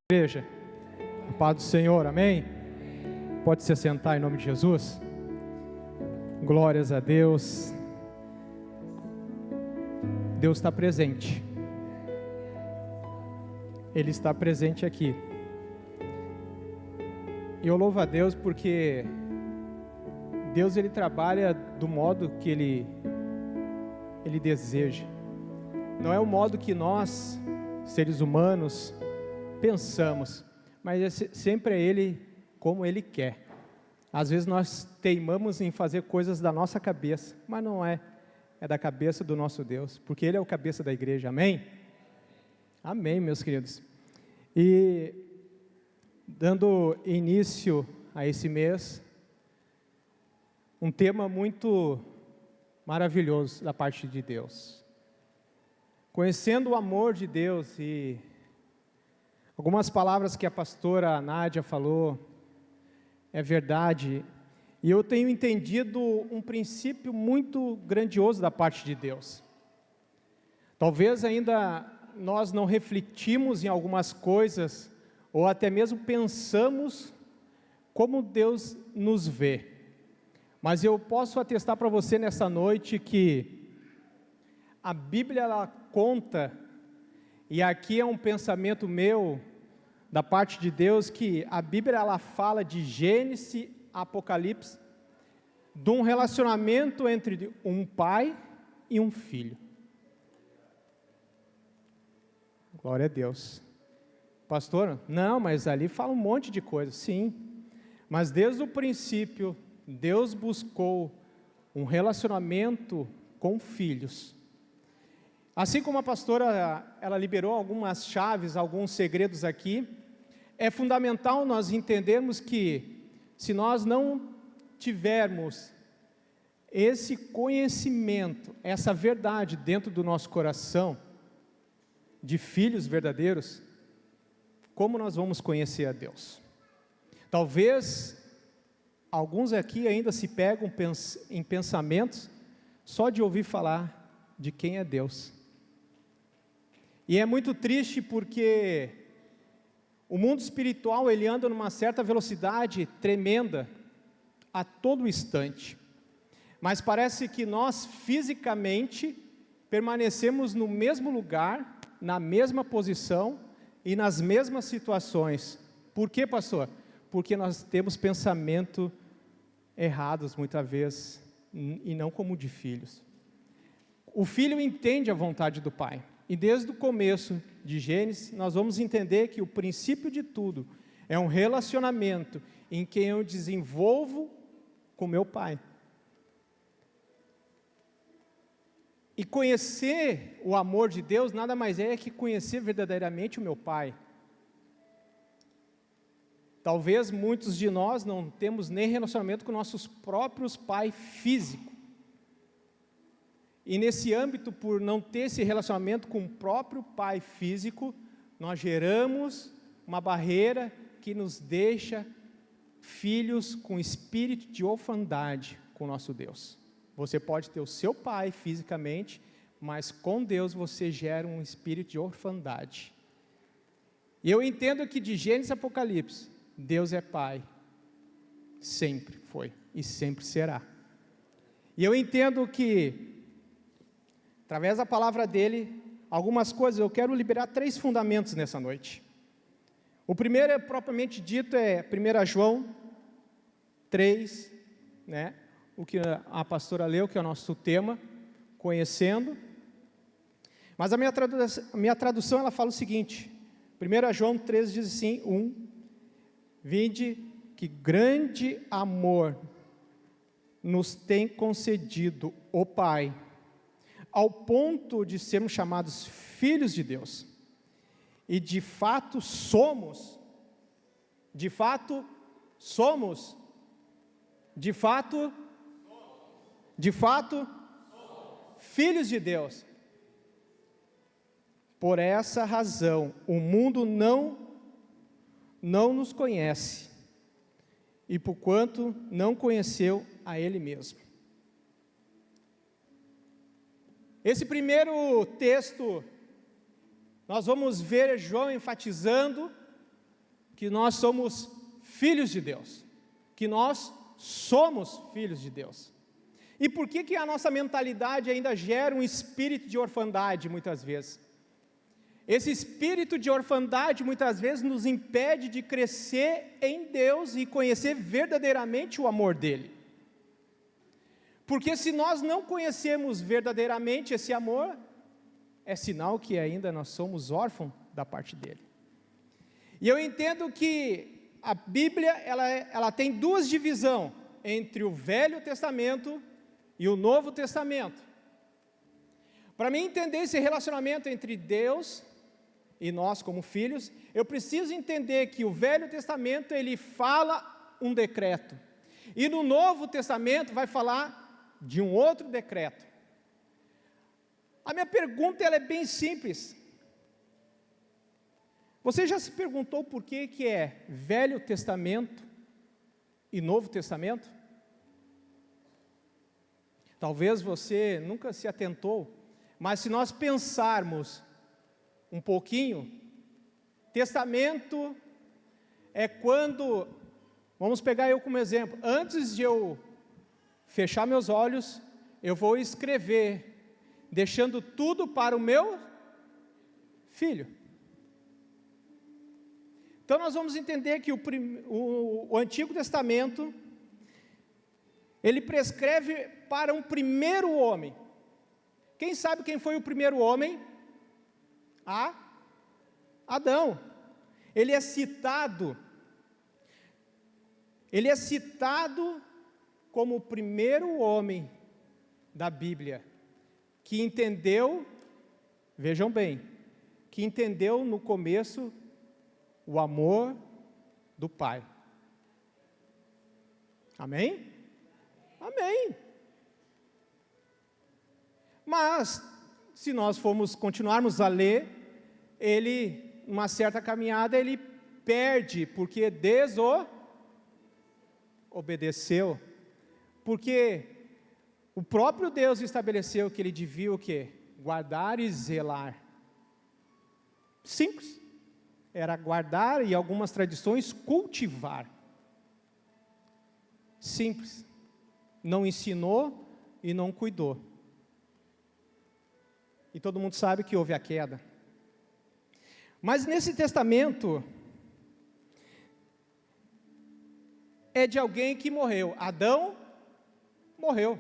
Igreja, a paz do Senhor, amém? Pode se assentar em nome de Jesus. Glórias a Deus. Deus está presente. Ele está presente aqui. E eu louvo a Deus porque Deus ele trabalha do modo que Ele deseja. Não é o modo que nós, seres humanos, pensamos, mas sempre é Ele como Ele quer. Às vezes nós teimamos em fazer coisas da nossa cabeça, mas não é da cabeça do nosso Deus, porque Ele é o cabeça da igreja, amém? Amém, meus queridos. E dando início a esse mês, um tema muito maravilhoso da parte de Deus. Conhecendo o amor de Deus, e algumas palavras que a pastora Nádia falou, é verdade, e eu tenho entendido um princípio muito grandioso da parte de Deus. Talvez ainda nós não refletimos em algumas coisas, ou até mesmo pensamos como Deus nos vê. Mas eu posso atestar para você nessa noite que a Bíblia ela conta, e aqui é um pensamento meu, da parte de Deus, que a Bíblia ela fala de Gênesis, Apocalipse, de um relacionamento entre um pai e um filho. Glória a Deus. Pastor, não, mas ali fala um monte de coisa. Sim, mas desde o princípio, Deus buscou um relacionamento com filhos. Assim como a pastora, ela liberou algumas chaves, alguns segredos aqui, é fundamental nós entendermos que, se nós não tivermos esse conhecimento, essa verdade dentro do nosso coração, de filhos verdadeiros, como nós vamos conhecer a Deus? Talvez, alguns aqui ainda se pegam em pensamentos, só de ouvir falar de quem é Deus. E é muito triste porque o mundo espiritual ele anda numa certa velocidade tremenda a todo instante. Mas parece que nós fisicamente permanecemos no mesmo lugar, na mesma posição e nas mesmas situações. Por quê, pastor? Porque nós temos pensamento errados muitas vezes e não como de filhos. O filho entende a vontade do pai. E desde o começo de Gênesis, nós vamos entender que o princípio de tudo é um relacionamento em que eu desenvolvo com meu pai. E conhecer o amor de Deus nada mais é que conhecer verdadeiramente o meu pai. Talvez muitos de nós não temos nem relacionamento com nossos próprios pais físicos. E nesse âmbito, por não ter esse relacionamento com o próprio pai físico, nós geramos uma barreira que nos deixa filhos com espírito de orfandade com o nosso Deus. Você pode ter o seu pai fisicamente, mas com Deus você gera um espírito de orfandade. E eu entendo que de Gênesis a Apocalipse, Deus é pai. Sempre foi e sempre será. E eu entendo que, através da palavra dele, algumas coisas, eu quero liberar 3 fundamentos nessa noite. O primeiro é propriamente dito, é 1 João 3, né? O que a pastora leu, que é o nosso tema, conhecendo. Mas a minha tradução, ela fala o seguinte, 1 João 3 diz assim, 1, vinde que grande amor nos tem concedido o Pai, ao ponto de sermos chamados filhos de Deus, e de fato somos, filhos de Deus. Por essa razão, o mundo não nos conhece, e porquanto não conheceu a Ele mesmo. Esse primeiro texto, nós vamos ver João enfatizando que nós somos filhos de Deus, que nós somos filhos de Deus. E por que a nossa mentalidade ainda gera um espírito de orfandade muitas vezes? Esse espírito de orfandade muitas vezes nos impede de crescer em Deus e conhecer verdadeiramente o amor dEle. Porque se nós não conhecemos verdadeiramente esse amor, é sinal que ainda nós somos órfãos da parte dEle. E eu entendo que a Bíblia ela tem duas divisões entre o Velho Testamento e o Novo Testamento. Para mim entender esse relacionamento entre Deus e nós como filhos, eu preciso entender que o Velho Testamento ele fala um decreto, e no Novo Testamento vai falar de um outro decreto. A minha pergunta ela é bem simples. Você já se perguntou por que é Velho Testamento e Novo Testamento? Talvez você nunca se atentou, mas se nós pensarmos um pouquinho, testamento é quando, vamos pegar eu como exemplo, antes de eu fechar meus olhos, eu vou escrever, deixando tudo para o meu filho. Então nós vamos entender que o Antigo Testamento, ele prescreve para um primeiro homem. Quem sabe quem foi o primeiro homem? Adão. Ele é citado como o primeiro homem da Bíblia, que entendeu, vejam bem, que entendeu no começo o amor do Pai. Amém? Amém. Mas, se nós continuarmos a ler, ele, uma certa caminhada, ele perde, porque desobedeceu. Porque o próprio Deus estabeleceu que ele devia o quê? Guardar e zelar. Simples. Era guardar e algumas tradições cultivar. Simples. Não ensinou e não cuidou. E todo mundo sabe que houve a queda. Mas nesse testamento é de alguém que morreu. Adão morreu.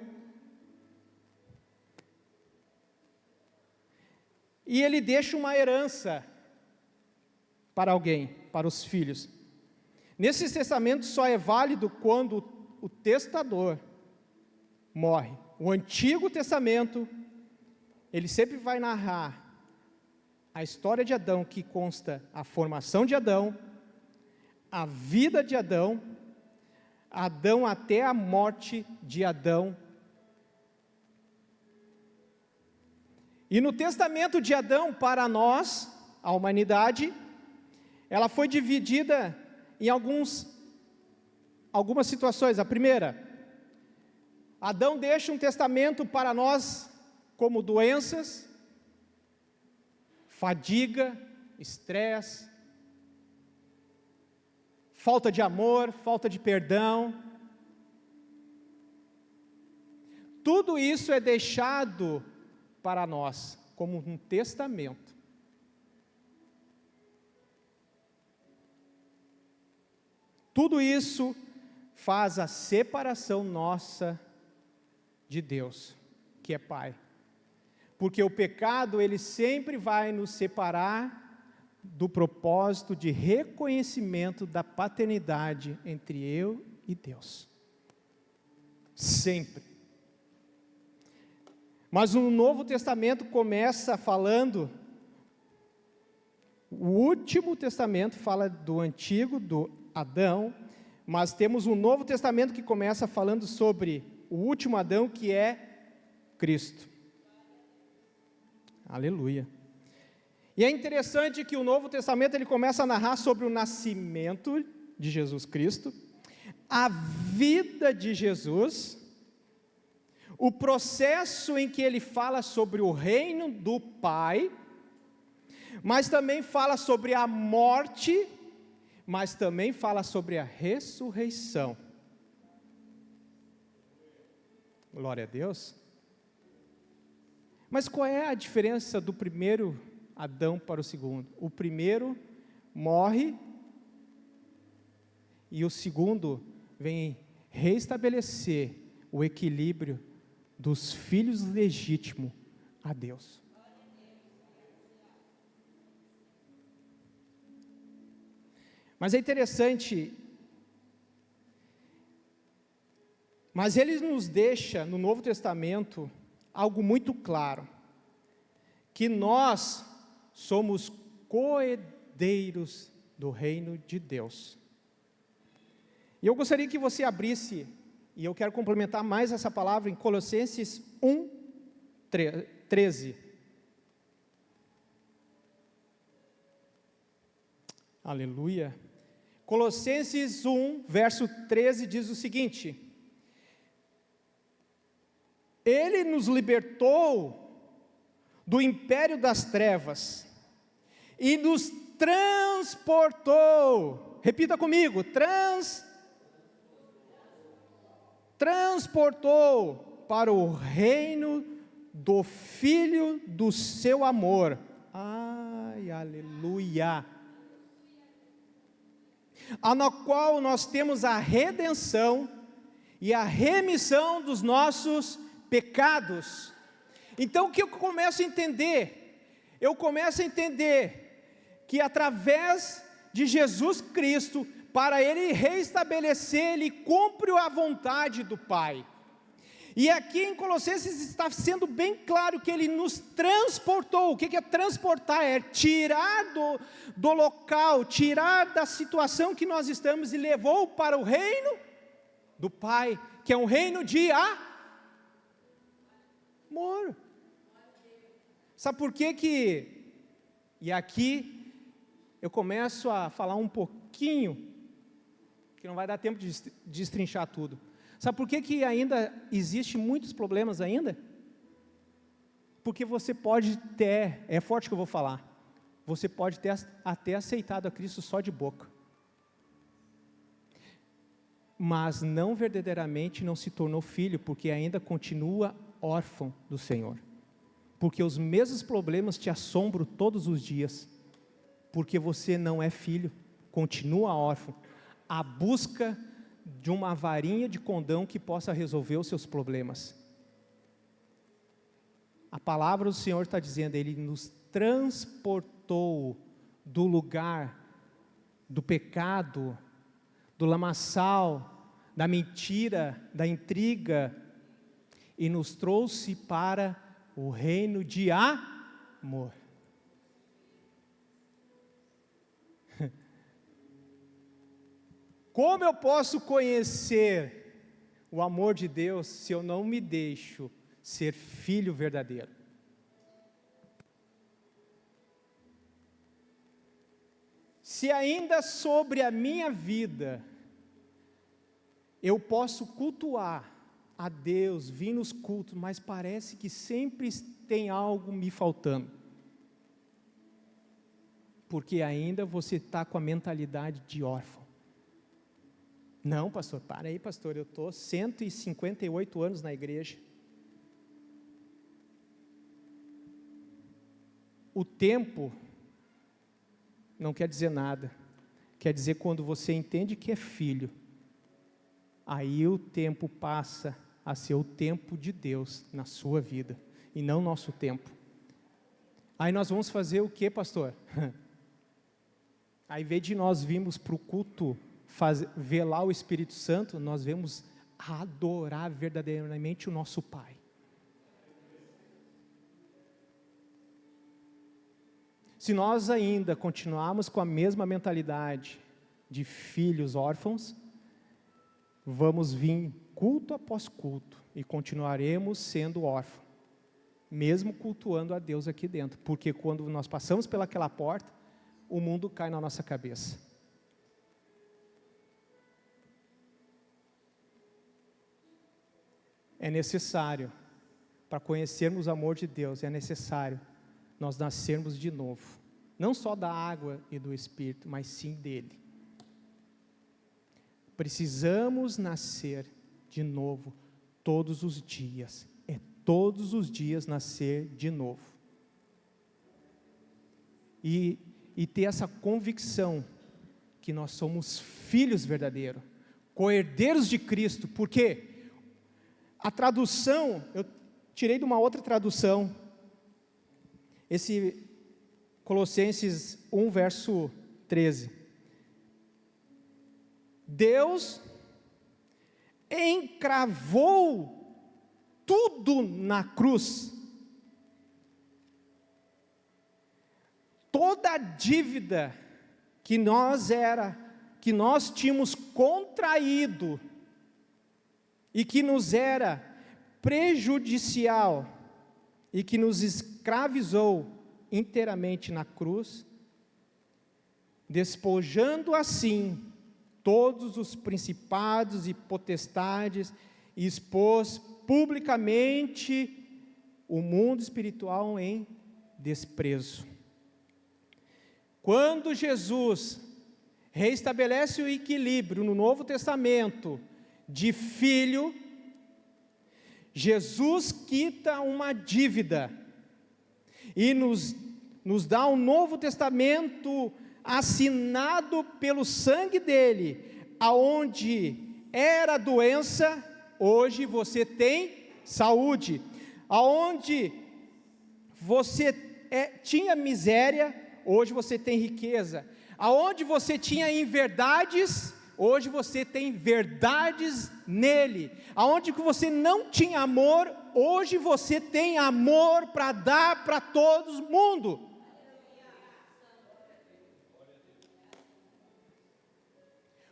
E ele deixa uma herança para alguém, para os filhos. Nesse testamento só é válido quando o testador morre. O Antigo Testamento, ele sempre vai narrar a história de Adão, que consta a formação de Adão, a vida de Adão, Adão até a morte de Adão. E no testamento de Adão, para nós, a humanidade, ela foi dividida em algumas situações. A primeira, Adão deixa um testamento para nós como doenças, fadiga, estresse, falta de amor, falta de perdão. Tudo isso é deixado para nós como um testamento. Tudo isso faz a separação nossa de Deus, que é Pai. Porque o pecado, ele sempre vai nos separar do propósito de reconhecimento da paternidade entre eu e Deus. Sempre. Mas o Novo Testamento começa falando, o último testamento fala do antigo, do Adão, mas temos um Novo Testamento que começa falando sobre o último Adão, que é Cristo. Aleluia. E é interessante que o Novo Testamento ele começa a narrar sobre o nascimento de Jesus Cristo, a vida de Jesus, o processo em que ele fala sobre o reino do Pai, mas também fala sobre a morte, mas também fala sobre a ressurreição. Glória a Deus. Mas qual é a diferença do primeiro Adão para o segundo? O primeiro morre e o segundo vem restabelecer o equilíbrio dos filhos legítimos a Deus. Mas é interessante, mas ele nos deixa no Novo Testamento algo muito claro, que nós somos coerdeiros do reino de Deus. E eu gostaria que você abrisse, e eu quero complementar mais essa palavra em Colossenses 1:13. Aleluia. Colossenses 1, verso 13 diz o seguinte: Ele nos libertou do império das trevas e nos transportou, repita comigo, transportou para o reino do Filho do seu amor. Ai, aleluia. Na qual nós temos a redenção e a remissão dos nossos pecados. Então o que eu começo a entender? Eu começo a entender que através de Jesus Cristo, para Ele reestabelecer, Ele cumpre a vontade do Pai. E aqui em Colossenses está sendo bem claro que Ele nos transportou. O que é transportar? É tirar do local, tirar da situação que nós estamos e levou para o reino do Pai, que é um reino de amor. Sabe por que e aqui eu começo a falar um pouquinho, que não vai dar tempo de destrinchar tudo. Sabe por que ainda existem muitos problemas ainda? Porque você pode ter, é forte que eu vou falar, você pode ter até aceitado a Cristo só de boca, mas não verdadeiramente não se tornou filho, porque ainda continua órfão do Senhor, porque os mesmos problemas te assombram todos os dias, porque você não é filho, continua órfão, à busca de uma varinha de condão que possa resolver os seus problemas. A palavra do Senhor está dizendo, Ele nos transportou do lugar do pecado, do lamaçal, da mentira, da intriga, e nos trouxe para o reino de amor. Como eu posso conhecer o amor de Deus se eu não me deixo ser filho verdadeiro? Se ainda sobre a minha vida eu posso cultuar a Deus, vir nos cultos, mas parece que sempre tem algo me faltando, porque ainda você está com a mentalidade de órfão. Não, pastor, para aí, pastor, eu estou 158 anos na igreja. O tempo não quer dizer nada, quer dizer quando você entende que é filho, aí o tempo passa a ser o tempo de Deus na sua vida, e não nosso tempo. Aí nós vamos fazer o que, pastor? Aí, em vez de nós virmos para o culto, velar o Espírito Santo, nós vamos adorar verdadeiramente o nosso Pai. Se nós ainda continuarmos com a mesma mentalidade de filhos órfãos, vamos vir culto após culto e continuaremos sendo órfãos, mesmo cultuando a Deus aqui dentro, porque quando nós passamos pelaquela porta, o mundo cai na nossa cabeça. É necessário, para conhecermos o amor de Deus, é necessário nós nascermos de novo, não só da água e do Espírito, mas sim dele. Precisamos nascer de novo todos os dias. É todos os dias nascer de novo. E ter essa convicção que nós somos filhos verdadeiros, co-herdeiros de Cristo. Porque a tradução, eu tirei de uma outra tradução, esse Colossenses 1, verso 13. Deus encravou tudo na cruz. Toda a dívida que nós tínhamos contraído e que nos era prejudicial e que nos escravizou inteiramente na cruz, despojando assim todos os principados e potestades, e expôs publicamente o mundo espiritual em desprezo. Quando Jesus reestabelece o equilíbrio no Novo Testamento de filho, Jesus quita uma dívida e nos dá um Novo Testamento assinado pelo sangue dele, aonde era doença, hoje você tem saúde, aonde você tinha miséria, hoje você tem riqueza, aonde você tinha inverdades, hoje você tem verdades nele, aonde que você não tinha amor, hoje você tem amor para dar para todo mundo.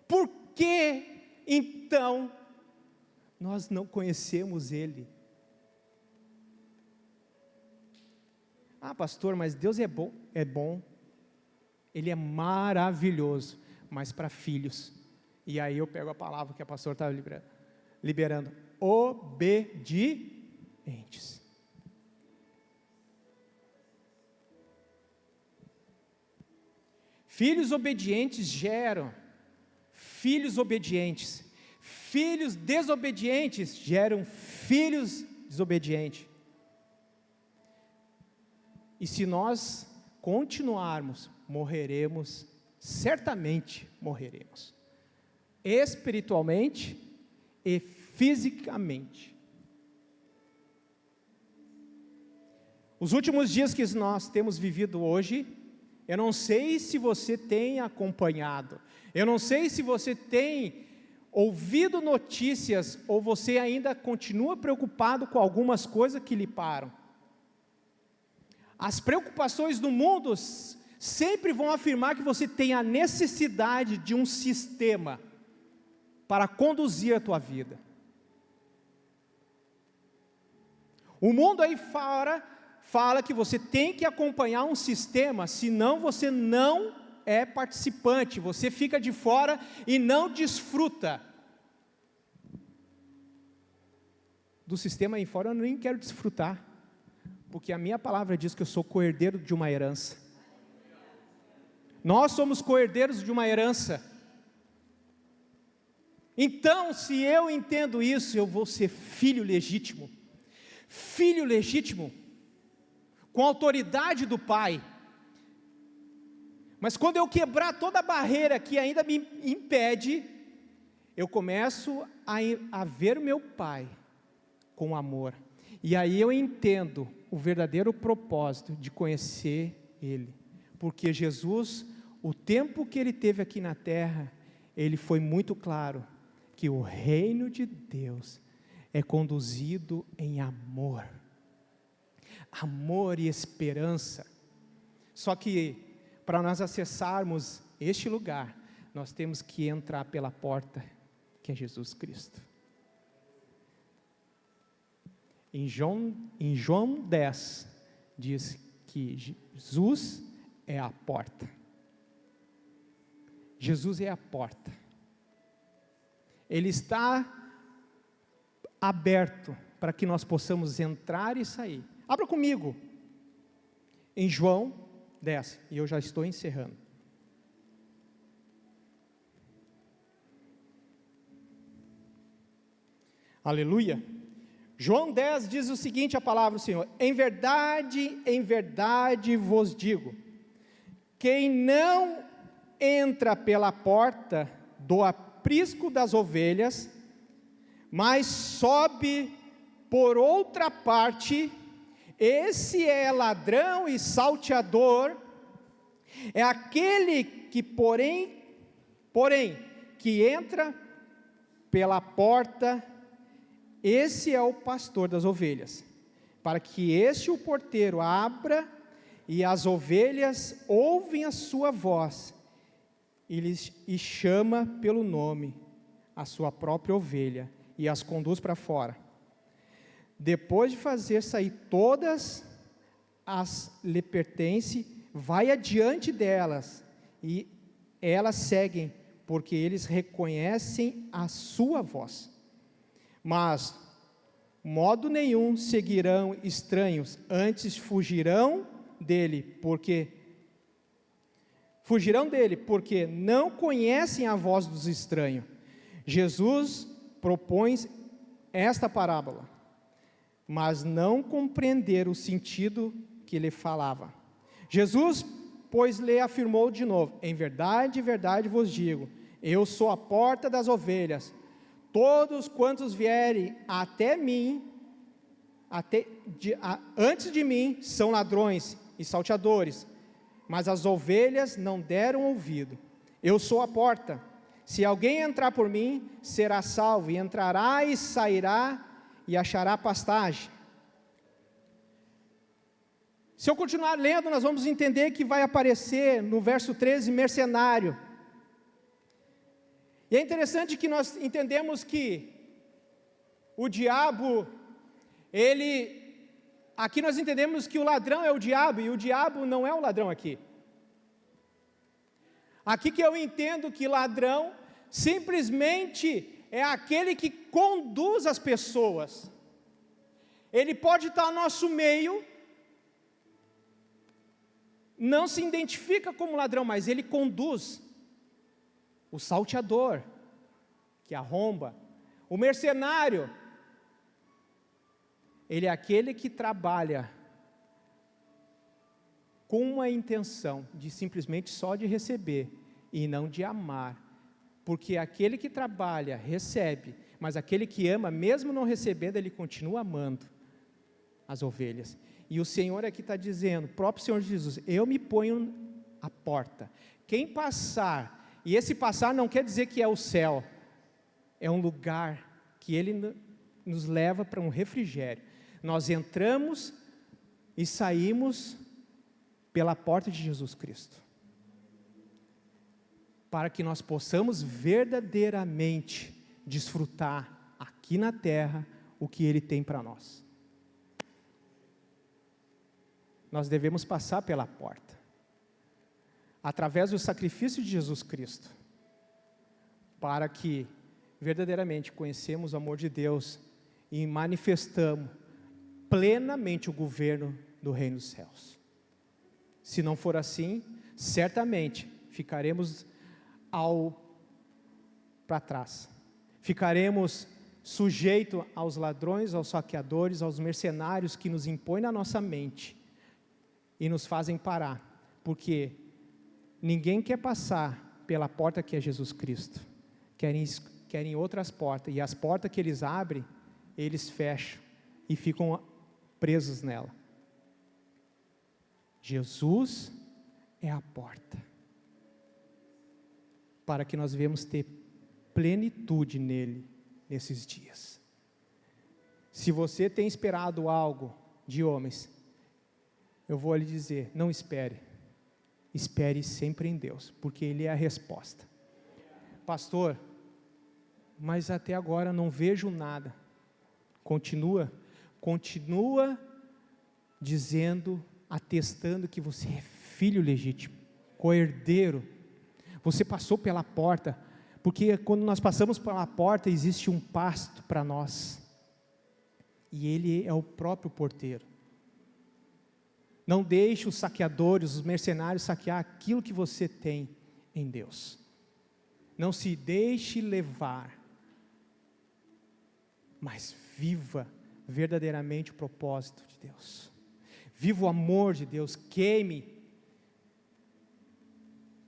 Por que então nós não conhecemos ele? Ah, pastor, mas Deus é bom, ele é maravilhoso, mas para filhos. E aí eu pego a palavra que a pastora estava liberando, obedientes. Filhos obedientes geram filhos obedientes, filhos desobedientes geram filhos desobedientes. E se nós continuarmos, morreremos, certamente morreremos, espiritualmente e fisicamente. Os últimos dias que nós temos vivido hoje, eu não sei se você tem acompanhado, eu não sei se você tem ouvido notícias, ou você ainda continua preocupado com algumas coisas que lhe param. As preocupações do mundo sempre vão afirmar que você tem a necessidade de um sistema para conduzir a tua vida. O mundo aí fora fala que você tem que acompanhar um sistema, senão você não é participante, você fica de fora e não desfruta do sistema aí fora. Eu nem quero desfrutar, porque a minha palavra diz que eu sou co-herdeiro de uma herança. Nós somos co-herdeiros de uma herança. Então, se eu entendo isso, eu vou ser filho legítimo, com autoridade do Pai. Mas quando eu quebrar toda a barreira que ainda me impede, eu começo a ver meu Pai com amor, e aí eu entendo o verdadeiro propósito de conhecer Ele, porque Jesus, o tempo que Ele teve aqui na terra, Ele foi muito claro, que o reino de Deus é conduzido em amor e esperança. Só que para nós acessarmos este lugar, nós temos que entrar pela porta, que é Jesus Cristo. Em João 10, diz que Jesus é a porta. Jesus é a porta. Ele está aberto para que nós possamos entrar e sair. Abra comigo em João 10, e eu já estou encerrando. Aleluia. João 10 diz o seguinte, a palavra do Senhor: em verdade vos digo, quem não entra pela porta do aprisco das ovelhas, mas sobe por outra parte, esse é ladrão e salteador. É aquele que, porém, que entra pela porta, esse é o pastor das ovelhas, para que este o porteiro abra, e as ovelhas ouvem a sua voz, e chama pelo nome a sua própria ovelha, e as conduz para fora. Depois de fazer sair todas as lhe pertencem, vai adiante delas, e elas seguem, porque eles reconhecem a sua voz. Mas modo nenhum seguirão estranhos, antes fugirão dele, porque não conhecem a voz dos estranhos. Jesus propõe esta parábola, mas não compreenderam o sentido que ele falava. Jesus, pois, lhe afirmou de novo: em verdade vos digo, eu sou a porta das ovelhas. Todos quantos vierem até mim, antes de mim, são ladrões e salteadores, mas as ovelhas não deram ouvido. Eu sou a porta. Se alguém entrar por mim, será salvo, e entrará e sairá, e achará pastagem. Se eu continuar lendo, nós vamos entender que vai aparecer no verso 13, mercenário. E é interessante que nós entendemos que o diabo, aqui nós entendemos que o ladrão é o diabo, e o diabo não é o ladrão aqui. Aqui que eu entendo que ladrão simplesmente é aquele que conduz as pessoas. Ele pode estar no nosso meio, não se identifica como ladrão, mas ele conduz. O salteador, que arromba. O mercenário, ele é aquele que trabalha com uma intenção de simplesmente só de receber e não de amar. Porque aquele que trabalha, recebe, mas aquele que ama, mesmo não recebendo, ele continua amando as ovelhas. E o Senhor aqui está dizendo, o próprio Senhor Jesus: eu me ponho à porta. Quem passar, e esse passar não quer dizer que é o céu, é um lugar que Ele nos leva para um refrigério. Nós entramos e saímos pela porta de Jesus Cristo, para que nós possamos verdadeiramente desfrutar aqui na terra o que Ele tem para nós. Nós devemos passar pela porta, através do sacrifício de Jesus Cristo, para que verdadeiramente conhecemos o amor de Deus e manifestamos plenamente o governo do reino dos céus. Se não for assim, certamente ficaremos para trás, ficaremos sujeitos aos ladrões, aos saqueadores, aos mercenários que nos impõem na nossa mente e nos fazem parar, porque ninguém quer passar pela porta que é Jesus Cristo, querem outras portas, e as portas que eles abrem, eles fecham e ficam presos nela. Jesus é a porta, para que nós venhamos ter plenitude nele, nesses dias. Se você tem esperado algo de homens, eu vou lhe dizer, não espere. Espere sempre em Deus, porque Ele é a resposta. Pastor, mas até agora não vejo nada. Continua dizendo, atestando que você é filho legítimo, co-herdeiro. Você passou pela porta, porque quando nós passamos pela porta, existe um pasto para nós, e Ele é o próprio porteiro. Não deixe os saqueadores, os mercenários saquear aquilo que você tem em Deus. Não se deixe levar, mas viva verdadeiramente o propósito de Deus. Viva o amor de Deus, queime,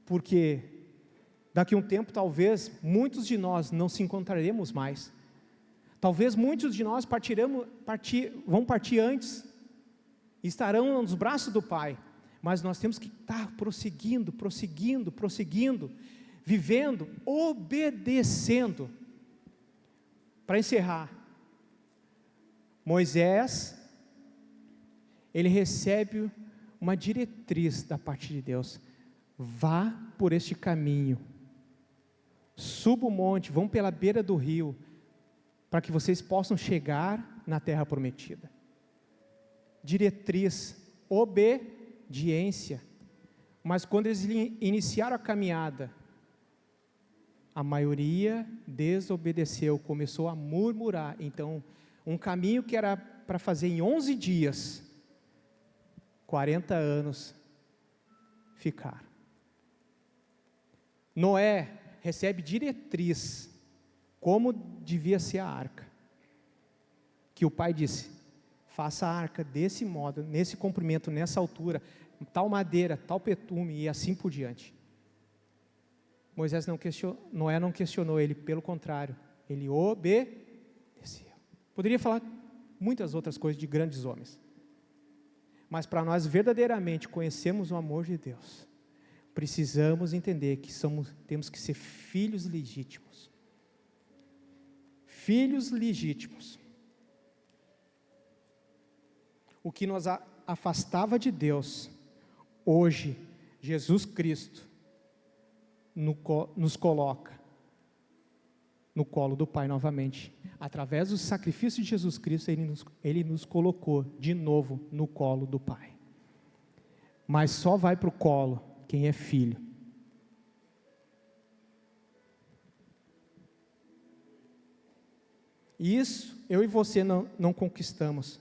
porque daqui a um tempo talvez muitos de nós não se encontraremos mais. Talvez muitos de nós vão partir antes, estarão nos braços do Pai, mas nós temos que estar prosseguindo, vivendo, obedecendo. Para encerrar, Moisés, ele recebe uma diretriz da parte de Deus: vá por este caminho, suba o monte, vão pela beira do rio, para que vocês possam chegar na terra prometida. Diretriz, obediência. Mas quando eles iniciaram a caminhada, a maioria desobedeceu, começou a murmurar. Então, um caminho que era para fazer em 11 dias, 40 anos ficaram. Noé recebe diretriz, como devia ser a arca, que o pai disse: faça a arca desse modo, nesse comprimento, nessa altura, tal madeira, tal betume e assim por diante. Noé não questionou ele, pelo contrário, ele obedeceu. Poderia falar muitas outras coisas de grandes homens, mas para nós verdadeiramente conhecermos o amor de Deus, precisamos entender que temos que ser filhos legítimos. Filhos legítimos. O que nos afastava de Deus, hoje, Jesus Cristo nos coloca no colo do Pai novamente. Através do sacrifício de Jesus Cristo, Ele nos colocou de novo no colo do Pai. Mas só vai para o colo quem é filho. Isso eu e você não conquistamos.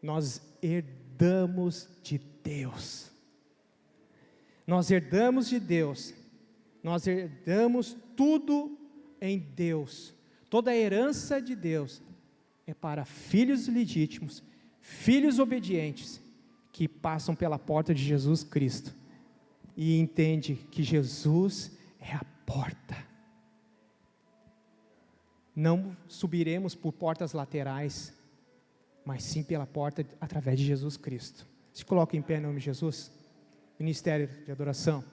Nós herdamos de Deus. Nós herdamos de Deus. Nós herdamos tudo em Deus. Toda a herança de Deus é para filhos legítimos, filhos obedientes, que passam pela porta de Jesus Cristo e entendem que Jesus é a porta. Não subiremos por portas laterais, mas sim pela porta através de Jesus Cristo. Se coloca em pé em nome de Jesus. Ministério de adoração.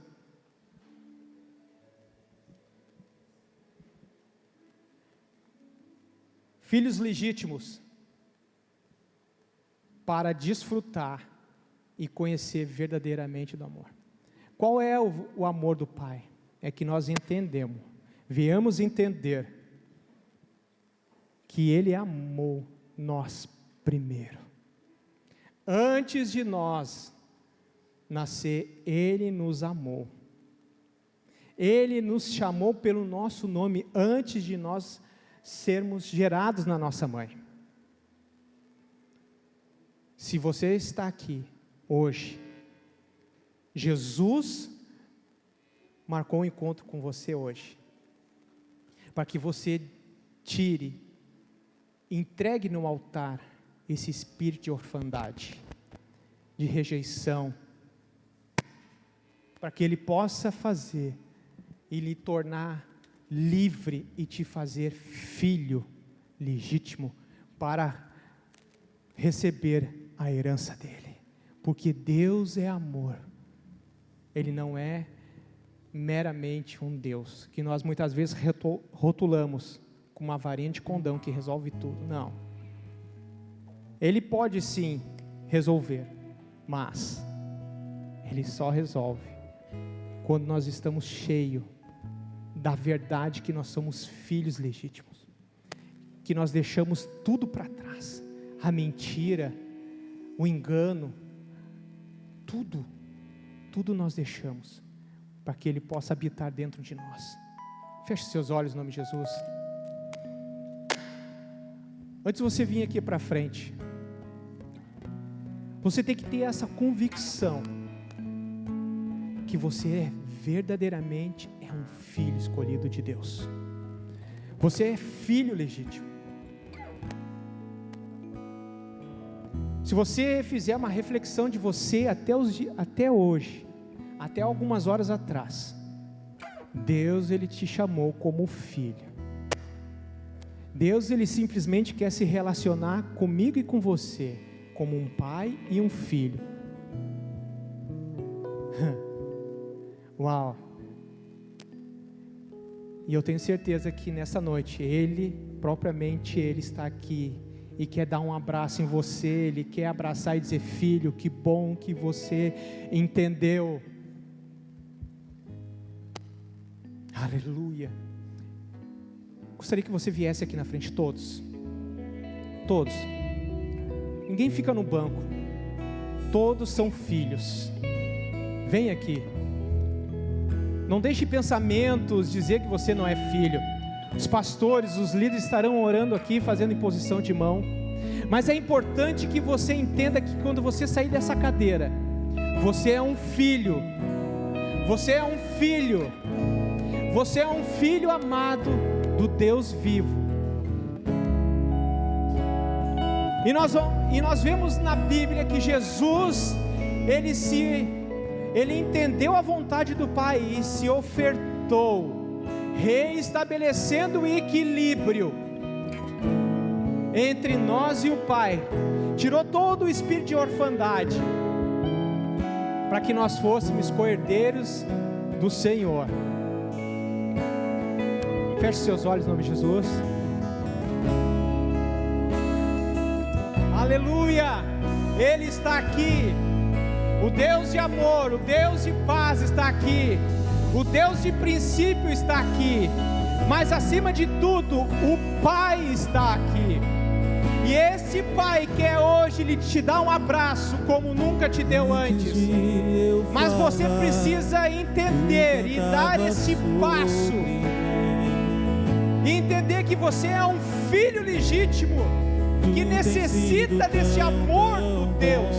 Filhos legítimos, para desfrutar e conhecer verdadeiramente do amor. Qual é o amor do Pai? É que nós viemos entender que Ele amou nós primeiro. Antes de nós nascer, Ele nos amou. Ele nos chamou pelo nosso nome antes de nós sermos gerados na nossa mãe. Se você está aqui hoje, Jesus marcou um encontro com você hoje, para que você entregue no altar esse espírito de orfandade, de rejeição, para que Ele possa fazer e lhe tornar livre e te fazer filho legítimo para receber a herança dele, porque Deus é amor. Ele não é meramente um Deus que nós muitas vezes rotulamos com uma varinha de condão que resolve tudo. Não, Ele pode sim resolver, mas Ele só resolve quando nós estamos cheios da verdade que nós somos filhos legítimos, que nós deixamos tudo para trás, a mentira, o engano, tudo nós deixamos, para que Ele possa habitar dentro de nós. Feche seus olhos em nome de Jesus. Antes de você vir aqui para frente, você tem que ter essa convicção, que você verdadeiramente é um filho escolhido de Deus. Você é filho legítimo. Se você fizer uma reflexão de você até hoje, até algumas horas atrás, Deus, Ele te chamou como filho. Deus, Ele simplesmente quer se relacionar comigo e com você, como um pai e um filho. Uau! E eu tenho certeza que nessa noite, propriamente Ele está aqui e quer dar um abraço em você. Ele quer abraçar e dizer: filho, que bom que você entendeu. Aleluia. Gostaria que você viesse aqui na frente, todos. Ninguém fica no banco. Todos são filhos. Vem aqui. Não deixe pensamentos dizer que você não é filho. Os pastores, os líderes estarão orando aqui, fazendo imposição de mão. Mas é importante que você entenda que quando você sair dessa cadeira, você é um filho. Você é um filho. Você é um filho amado do Deus vivo. E nós vemos na Bíblia que Jesus, Ele entendeu a vontade do Pai e se ofertou, reestabelecendo o equilíbrio entre nós e o Pai. Tirou todo o espírito de orfandade, para que nós fôssemos co-herdeiros do Senhor. Feche seus olhos em nome de Jesus. Aleluia! Ele está aqui. O Deus de amor, o Deus de paz está aqui. O Deus de princípio está aqui. Mas acima de tudo, o Pai está aqui. E esse Pai quer hoje Ele te dar um abraço como nunca te deu antes. Mas você precisa entender e dar esse passo. E entender que você é um filho legítimo, que necessita desse amor do Deus.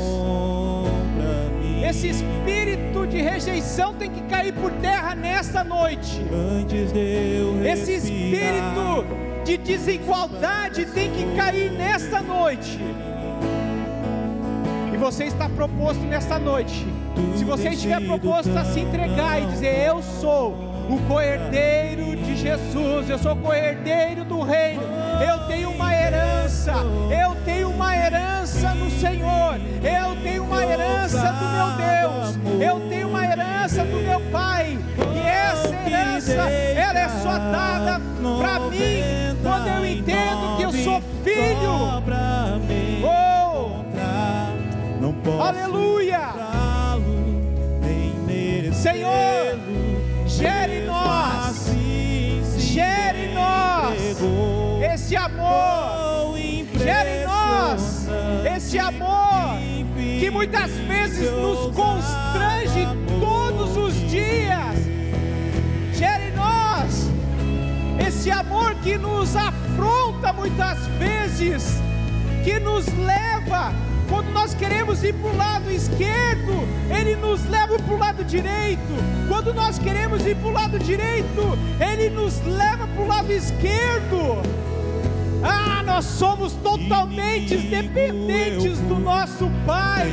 Esse espírito de rejeição tem que cair por terra nesta noite. Esse espírito de desigualdade tem que cair nesta noite. E você está proposto nesta noite. Se você estiver proposto a se entregar e dizer: eu sou o co-herdeiro de Jesus, eu sou co-herdeiro do reino, eu tenho uma herança, eu tenho uma herança no Senhor, eu tenho uma herança do meu Deus, eu tenho uma herança do meu Pai, e essa herança, ela é só dada para mim, quando eu entendo que eu sou filho. Oh, aleluia! Senhor, gere em nós esse amor, gere em nós esse amor que muitas vezes nos constrange todos os dias. Gere em nós esse amor que nos afronta muitas vezes, que nos leva, quando nós queremos ir para o lado esquerdo, Ele nos leva para o lado direito. Quando nós queremos ir para o lado direito, Ele nos leva para o lado esquerdo. Nós somos totalmente dependentes do nosso Pai.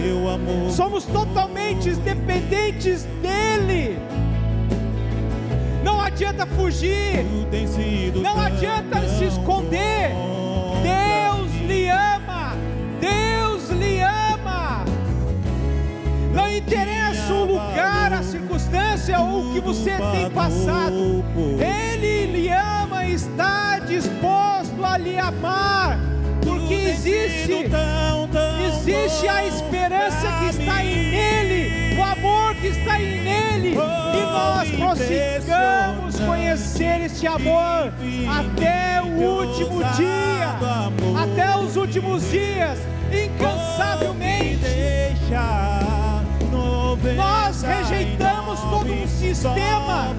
Somos totalmente dependentes dEle. Não adianta fugir, não adianta se esconder. Deus lhe ama, Deus lhe ama. Não interessa o lugar, a circunstância ou o que você tem passado, Ele lhe ama e está disposto a lhe amar, porque existe a esperança que está em nele, o amor que está em nele, e nós prossigamos conhecer este amor até o último dia, até os últimos dias, incansavelmente. Nós rejeitamos todo um sistema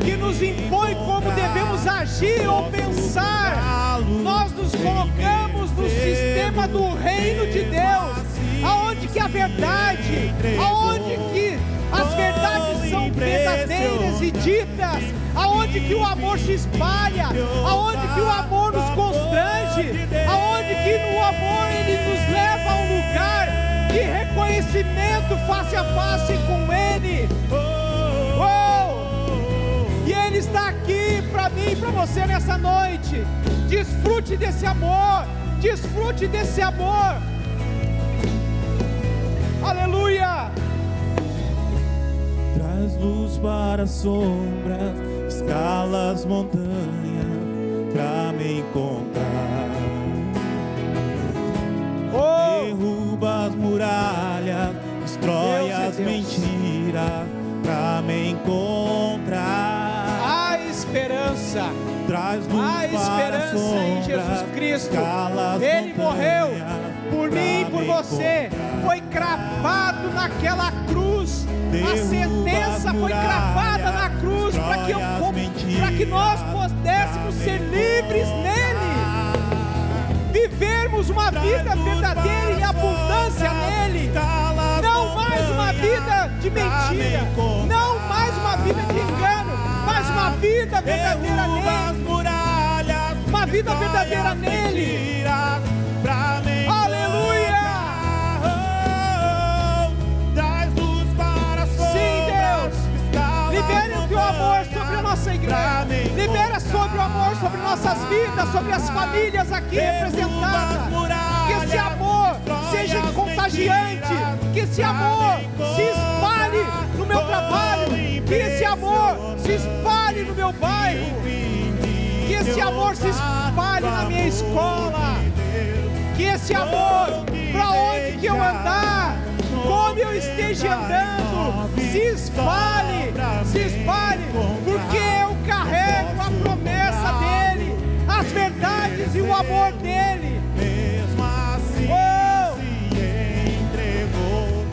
que nos impõe como devemos agir ou pensar. Nós nos colocamos no sistema do reino de Deus, aonde que a verdade, aonde que as verdades são verdadeiras e ditas, aonde que o amor se espalha, aonde que o amor nos constrange, aonde que no amor Ele nos leva a um lugar face a face com Ele. E Ele está aqui para mim e para você nessa noite. Desfrute desse amor. Desfrute desse amor. Aleluia. Traz luz para as sombras, escala as montanhas pra me encontrar. Derruba as muralhas, destrói as mentiras pra me encontrar. Há esperança. Traz luz há esperança em Jesus Cristo. Ele morreu por mim e por você. Foi cravado naquela cruz. A sentença foi cravada na cruz para que nós pudéssemos ser livres nele, vivermos uma vida verdadeira em abundância nele, não mais uma vida de mentira, não mais uma vida de engano, mas uma vida verdadeira nele, uma vida verdadeira nele. Aleluia! Sim, Deus, libere o teu amor sobre a nossa igreja, libera sobre o amor sobre nossas vidas, sobre as famílias aqui representadas. Que esse amor seja contagiante, que esse amor se espalhe no meu trabalho, que esse amor se espalhe no meu bairro, que esse amor se espalhe na minha escola, que esse amor, para onde que eu andar, como eu esteja andando, se espalhe, porque eu carrego a promessa dele, as verdades e o amor dele. Mesmo assim se entregou,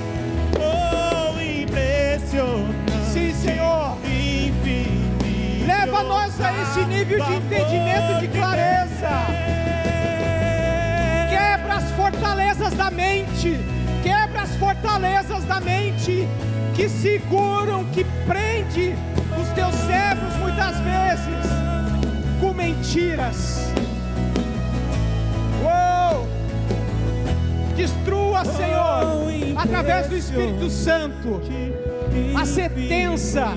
impressionante. Sim, Senhor. Infinito. Leva nós a esse nível de entendimento, de clareza. Quebra as fortalezas da mente. Quebra as fortalezas da mente que seguram, que prende os teus servos muitas vezes com mentiras. Destrua, Senhor, através do Espírito Santo. A sentença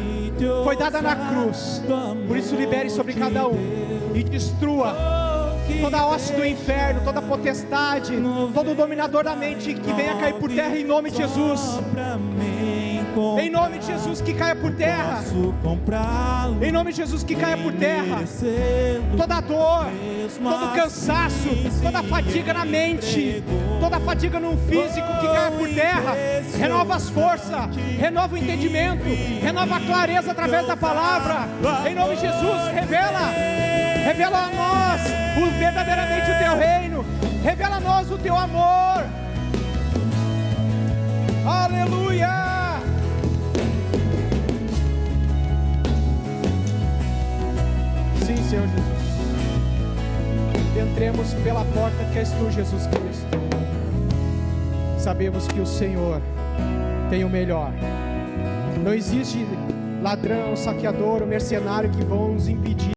foi dada na cruz, por isso libere sobre cada um e destrua toda a hoste do inferno, toda a potestade, todo dominador da mente que venha cair por terra em nome de Jesus. Em nome de Jesus, que caia por terra. Em nome de Jesus, que caia por terra. Toda dor, todo cansaço, toda fadiga na mente, toda fadiga no físico, que caia por terra. Renova as forças, renova o entendimento, renova a clareza através da palavra. Em nome de Jesus, revela a nós verdadeiramente o teu reino, revela a nós o teu amor. Aleluia. Sim, Senhor Jesus, entremos pela porta que és tu, Jesus Cristo. Sabemos que o Senhor tem o melhor. Não existe ladrão, saqueador ou mercenário que vão nos impedir